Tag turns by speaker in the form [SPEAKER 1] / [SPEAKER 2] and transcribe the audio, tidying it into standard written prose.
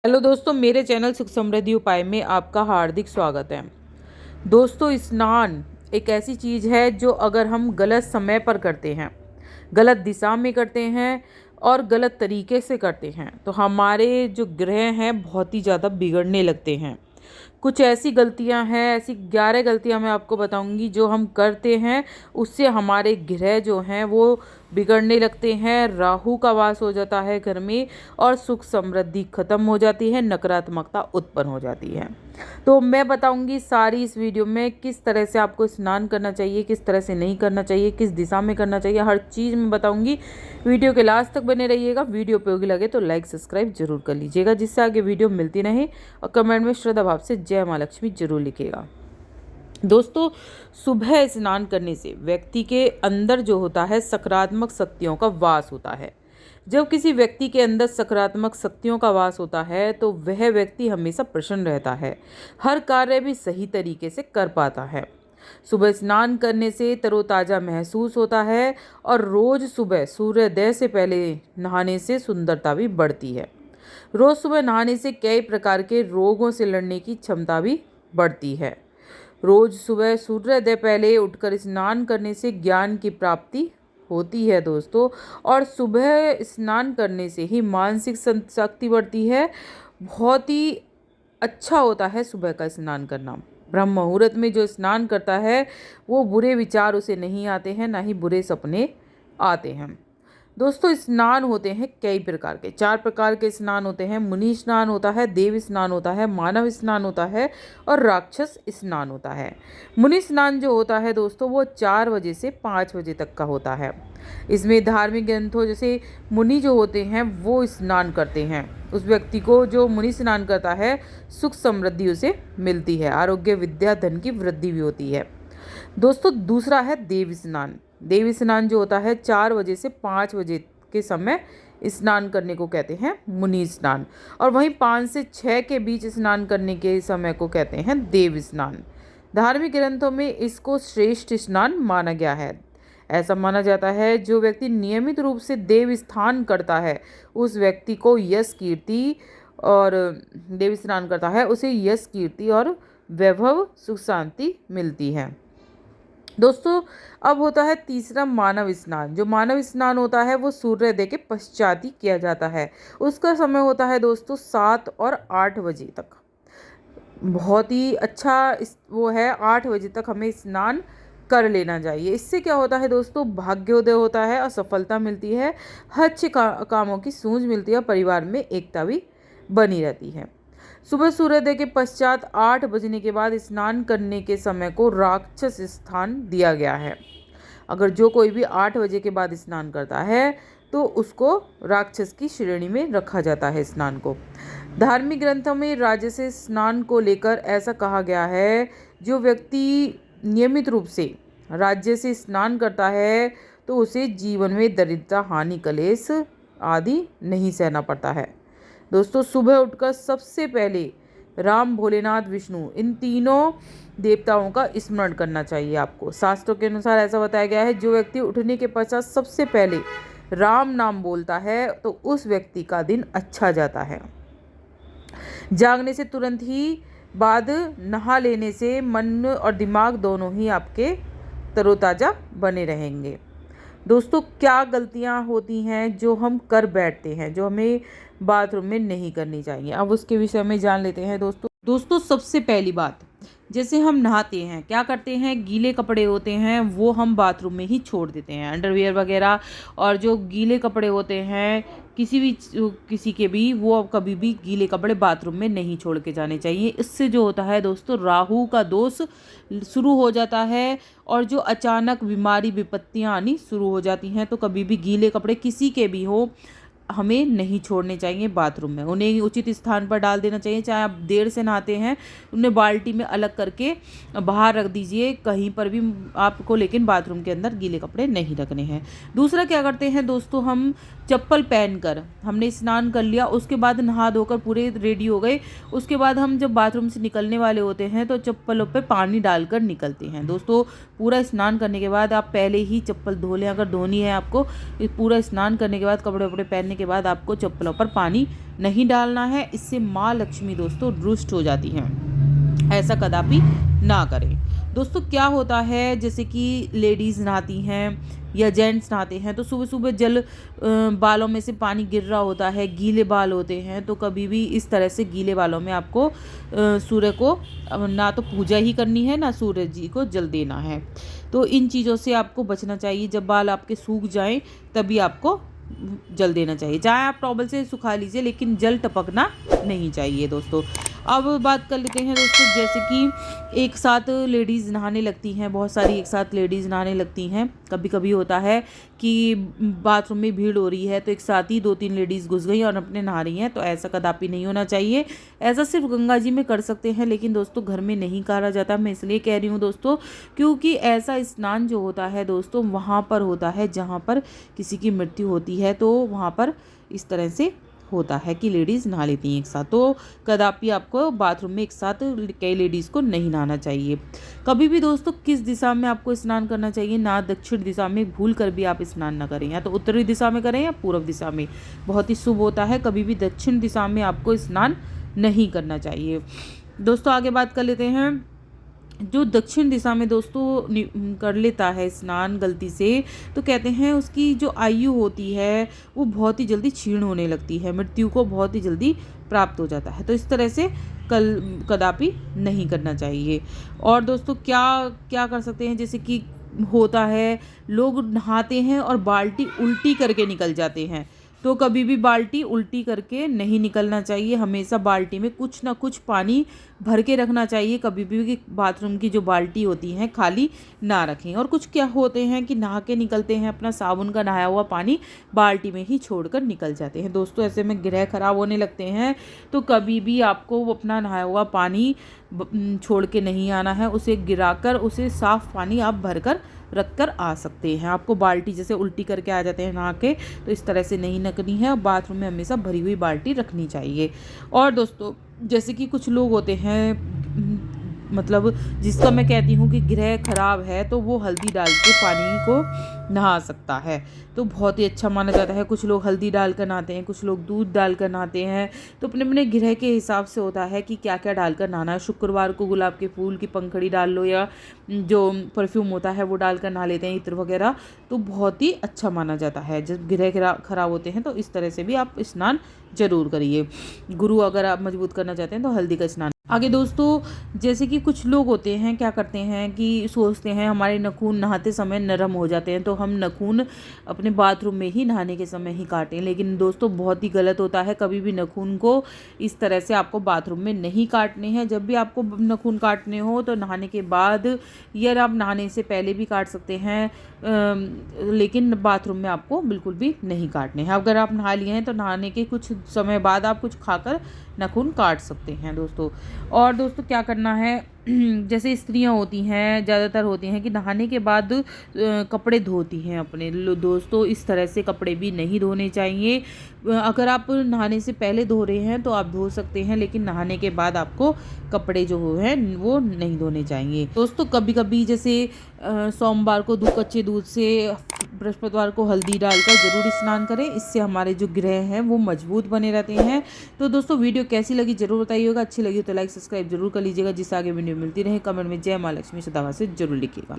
[SPEAKER 1] Hello दोस्तों, मेरे channel सुख समृद्धि उपाय में आपका हार्दिक स्वागत है। दोस्तों, स्नान एक ऐसी चीज़ है जो अगर हम गलत समय पर करते हैं, गलत दिशा में करते हैं और गलत तरीके से करते हैं तो हमारे जो ग्रह हैं बहुत ही ज़्यादा बिगड़ने लगते हैं। कुछ ऐसी गलतियां हैं, ऐसी 11 गलतियां मैं आपको बताऊंगी जो हम करते हैं, उससे हमारे ग्रह जो हैं वो बिगड़ने लगते हैं। राहु का वास हो जाता है घर में और सुख समृद्धि खत्म हो जाती है, नकारात्मकता उत्पन्न हो जाती है। तो मैं बताऊंगी सारी इस वीडियो में किस तरह से आपको स्नान करना चाहिए, किस तरह से नहीं करना चाहिए, किस दिशा में करना चाहिए, हर चीज़ मैं बताऊंगी। वीडियो के लास्ट तक बने रहिएगा। वीडियो उपयोगी लगे तो लाइक सब्सक्राइब जरूर कर लीजिएगा, जिससे आगे वीडियो मिलती रहे। और कमेंट में श्रद्धा भाव से जय माँ लक्ष्मी जरूर लिखिएगा। दोस्तों, सुबह स्नान करने से व्यक्ति के अंदर जो होता है सकारात्मक शक्तियों का वास होता है। जब किसी व्यक्ति के अंदर सकारात्मक शक्तियों का वास होता है तो वह व्यक्ति हमेशा प्रसन्न रहता है, हर कार्य भी सही तरीके से कर पाता है। सुबह स्नान करने से तरोताज़ा महसूस होता है और रोज़ सुबह सूर्योदय से पहले नहाने से सुंदरता भी बढ़ती है। रोज़ सुबह नहाने से कई प्रकार के रोगों से लड़ने की क्षमता भी बढ़ती है। रोज़ सुबह सूर्योदय पहले उठकर स्नान करने से ज्ञान की प्राप्ति होती है दोस्तों। और सुबह स्नान करने से ही मानसिक शक्ति बढ़ती है। बहुत ही अच्छा होता है सुबह का स्नान करना। ब्रह्म मुहूर्त में जो स्नान करता है वो बुरे विचार उसे नहीं आते हैं, ना ही बुरे सपने आते हैं। दोस्तों, स्नान होते हैं कई प्रकार के, 4 प्रकार के स्नान होते हैं। मुनि स्नान होता है, देव स्नान होता है, मानव स्नान होता है और राक्षस स्नान होता है। मुनि स्नान जो होता है दोस्तों वो 4 बजे से 5 बजे तक का होता है। इसमें धार्मिक ग्रंथों जैसे मुनि जो होते हैं वो स्नान करते हैं। उस व्यक्ति को जो मुनि स्नान करता है सुख समृद्धि उसे मिलती है, आरोग्य विद्या धन की वृद्धि भी होती है। दोस्तों, दूसरा है देव स्नान। देव स्नान जो होता है 4 बजे से 5 बजे के समय स्नान करने को कहते हैं मुनि स्नान, और वहीं 5 से 6 के बीच स्नान करने के समय को कहते हैं देव स्नान। धार्मिक ग्रंथों में इसको श्रेष्ठ स्नान माना गया है। ऐसा माना जाता है जो व्यक्ति नियमित रूप से देव स्नान करता है उस व्यक्ति को यश कीर्ति और देव स्नान करता है उसे यश कीर्ति और वैभव सुख शांति मिलती है। दोस्तों, अब होता है तीसरा मानव स्नान। जो मानव स्नान होता है वो सूर्योदय के पश्चात ही किया जाता है। उसका समय होता है दोस्तों 7 और 8 बजे तक। बहुत ही अच्छा वो है, 8 बजे तक हमें स्नान कर लेना चाहिए। इससे क्या होता है दोस्तों, भाग्योदय होता है और सफलता मिलती है, हर अच्छे कामों की सूझ मिलती है, परिवार में एकता भी बनी रहती है। सुबह सूर्योदय के पश्चात 8 बजने के बाद स्नान करने के समय को राक्षस स्थान दिया गया है। अगर जो कोई भी 8 बजे के बाद स्नान करता है तो उसको राक्षस की श्रेणी में रखा जाता है स्नान को। धार्मिक ग्रंथों में राजस स्नान को लेकर ऐसा कहा गया है, जो व्यक्ति नियमित रूप से राज्य से स्नान करता है तो उसे जीवन में दरिद्रता, हानि, कलेश आदि नहीं सहना पड़ता है। दोस्तों, सुबह उठकर सबसे पहले राम, भोलेनाथ, विष्णु इन तीनों देवताओं का स्मरण करना चाहिए आपको। शास्त्रों के अनुसार ऐसा बताया गया है, जो व्यक्ति उठने के पश्चात सबसे पहले राम नाम बोलता है तो उस व्यक्ति का दिन अच्छा जाता है। जागने से तुरंत ही बाद नहा लेने से मन और दिमाग दोनों ही आपके तरोताज़ा बने रहेंगे। दोस्तों, क्या गलतियां होती हैं जो हम कर बैठते हैं, जो हमें बाथरूम में नहीं करनी चाहिए, अब उसके विषय में जान लेते हैं। दोस्तों, सबसे पहली बात, जैसे हम नहाते हैं क्या करते हैं, गीले कपड़े होते हैं वो हम बाथरूम में ही छोड़ देते हैं, अंडरवियर वगैरह। और जो गीले कपड़े होते हैं किसी के भी, वो कभी भी गीले कपड़े बाथरूम में नहीं छोड़ के जाने चाहिए। इससे जो होता है दोस्तों, राहु का दोष शुरू हो जाता है और जो अचानक बीमारी विपत्तियां आनी शुरू हो जाती हैं। तो कभी भी गीले कपड़े किसी के भी हो हमें नहीं छोड़ने चाहिए बाथरूम में, उन्हें उचित स्थान पर डाल देना चाहिए। चाहे आप देर से नहाते हैं उन्हें बाल्टी में अलग करके बाहर रख दीजिए कहीं पर भी आपको, लेकिन बाथरूम के अंदर गीले कपड़े नहीं रखने हैं। दूसरा क्या करते हैं दोस्तों, हम चप्पल पहनकर हमने स्नान कर लिया, उसके बाद नहा धोकर पूरे रेडी हो गए, उसके बाद हम जब बाथरूम से निकलने वाले होते हैं तो चप्पलों पे पानी डालकर निकलते हैं। दोस्तों, पूरा स्नान करने के बाद आप पहले ही चप्पल धो लें, अगर धोनी है आपको। पूरा स्नान करने के बाद कपड़े वपड़े पहनने करने के बाद आपको चप्पलों पर पानी नहीं डालना है, इससे माँ लक्ष्मी दोस्तों रुष्ट हो जाती हैं। ऐसा कदापि ना करें। दोस्तों क्या होता है, जैसे कि लेडीज़ नहाती हैं या जेंट्स नहाते हैं तो सुबह सुबह बालों में से पानी गिर रहा होता है, गीले बाल होते हैं, तो कभी भी इस तरह से गीले बालों में आपको सूर्य को ना तो पूजा ही करनी है, ना सूर्य जी को जल देना है। तो इन चीज़ों से आपको बचना चाहिए। जब बाल आपके सूख जाएं तभी आपको जल देना चाहिए, चाहे आप टॉवल से सुखा लीजिए, लेकिन जल टपकना नहीं चाहिए दोस्तों। अब बात कर लेते हैं दोस्तों, जैसे कि एक साथ लेडीज़ नहाने लगती हैं, बहुत सारी एक साथ लेडीज़ नहाने लगती हैं। कभी कभी होता है कि बाथरूम में भीड़ हो रही है तो एक साथ ही 2-3 लेडीज़ घुस गई और अपने नहा रही हैं, तो ऐसा कदापि नहीं होना चाहिए। ऐसा सिर्फ गंगा जी में कर सकते हैं, लेकिन दोस्तों घर में नहीं करा जाता। मैं इसलिए कह रही हूँ दोस्तों, क्योंकि ऐसा स्नान जो होता है दोस्तों वहाँ पर होता है जहाँ पर किसी की मृत्यु होती है, तो वहाँ पर इस तरह से होता है कि लेडीज़ नहा लेती हैं एक साथ। तो कदापि आपको बाथरूम में एक साथ कई लेडीज़ को नहीं नहाना चाहिए। कभी भी दोस्तों किस दिशा में आपको स्नान करना चाहिए, ना दक्षिण दिशा में भूल कर भी आप स्नान ना करें, या तो उत्तरी दिशा में करें या पूर्व दिशा में, बहुत ही शुभ होता है। कभी भी दक्षिण दिशा में आपको स्नान नहीं करना चाहिए। दोस्तों आगे बात कर लेते हैं, जो दक्षिण दिशा में दोस्तों कर लेता है स्नान गलती से, तो कहते हैं उसकी जो आयु होती है वो बहुत ही जल्दी क्षीण होने लगती है, मृत्यु को बहुत ही जल्दी प्राप्त हो जाता है। तो इस तरह से कदापि नहीं करना चाहिए। और दोस्तों क्या क्या कर सकते हैं, जैसे कि होता है लोग नहाते हैं और बाल्टी उल्टी करके निकल जाते हैं, तो कभी भी बाल्टी उल्टी करके नहीं निकलना चाहिए। हमेशा बाल्टी में कुछ ना कुछ पानी भर के रखना चाहिए। कभी भी बाथरूम की जो बाल्टी होती हैं खाली ना रखें। और कुछ क्या होते हैं कि नहा के निकलते हैं, अपना साबुन का नहाया हुआ पानी बाल्टी में ही छोड़कर निकल जाते हैं। दोस्तों ऐसे में ग्रह खराब होने लगते हैं, तो कभी भी आपको अपना नहाया हुआ पानी छोड़ के नहीं आना है, उसे गिराकर उसे साफ़ पानी आप भरकर रख कर आ सकते हैं। आपको बाल्टी जैसे उल्टी करके आ जाते हैं नहा के, तो इस तरह से नहीं रखनी है। बाथरूम में हमेशा भरी हुई बाल्टी रखनी चाहिए। और दोस्तों जैसे कि कुछ लोग होते हैं, मतलब जिसका मैं कहती हूँ कि ग्रह खराब है, तो वो हल्दी डाल के पानी को नहा सकता है, तो बहुत ही अच्छा माना जाता है। कुछ लोग हल्दी डाल कर नहाते हैं, कुछ लोग दूध डाल कर नहाते हैं, तो अपने अपने ग्रह के हिसाब से होता है कि क्या क्या डालकर नहाना है। शुक्रवार को गुलाब के फूल की पंखड़ी डाल लो, या जो परफ्यूम होता है वो डालकर नहा लेते हैं, इत्र वगैरह, तो बहुत ही अच्छा माना जाता है। जब ग्रह खराब होते हैं तो इस तरह से भी आप स्नान जरूर करिए। गुरु अगर आप मजबूत करना चाहते हैं तो हल्दी का स्नान। आगे दोस्तों जैसे कि कुछ लोग होते हैं, क्या करते हैं कि सोचते हैं हमारे नाखून नहाते समय नरम हो जाते हैं, तो हम नाखून अपने बाथरूम में ही नहाने के समय ही काटें, लेकिन दोस्तों बहुत ही गलत होता है। कभी भी नाखून को इस तरह से आपको बाथरूम में नहीं काटने हैं। जब भी आपको नाखून काटने हो तो नहाने के बाद, या आप नहाने से पहले भी काट सकते हैं, लेकिन बाथरूम में आपको बिल्कुल भी नहीं काटने हैं। अगर आप नहा लिए हैं तो नहाने के कुछ समय बाद आप कुछ खाकर नाखून काट सकते हैं दोस्तों। और दोस्तों क्या करना है, जैसे स्त्रियां होती हैं, ज़्यादातर होती हैं कि नहाने के बाद कपड़े धोती हैं अपने। दोस्तों इस तरह से कपड़े भी नहीं धोने चाहिए। अगर आप नहाने से पहले धो रहे हैं तो आप धो सकते हैं, लेकिन नहाने के बाद आपको कपड़े जो हैं वो नहीं धोने चाहिए। दोस्तों कभी कभी जैसे सोमवार को कच्चे दूध से बृहस्पतिवार को हल्दी डालकर ज़रूर स्नान करें, इससे हमारे जो ग्रह हैं वो मजबूत बने रहते हैं। तो दोस्तों वीडियो कैसी लगी जरूर बताइएगा, अच्छी लगी तो लाइक सब्सक्राइब जरूर कर लीजिएगा, जिससे आगे वीडियो मिलती रहे। कमेंट में जय माँ लक्ष्मी सदावा से जरूर लिखिएगा।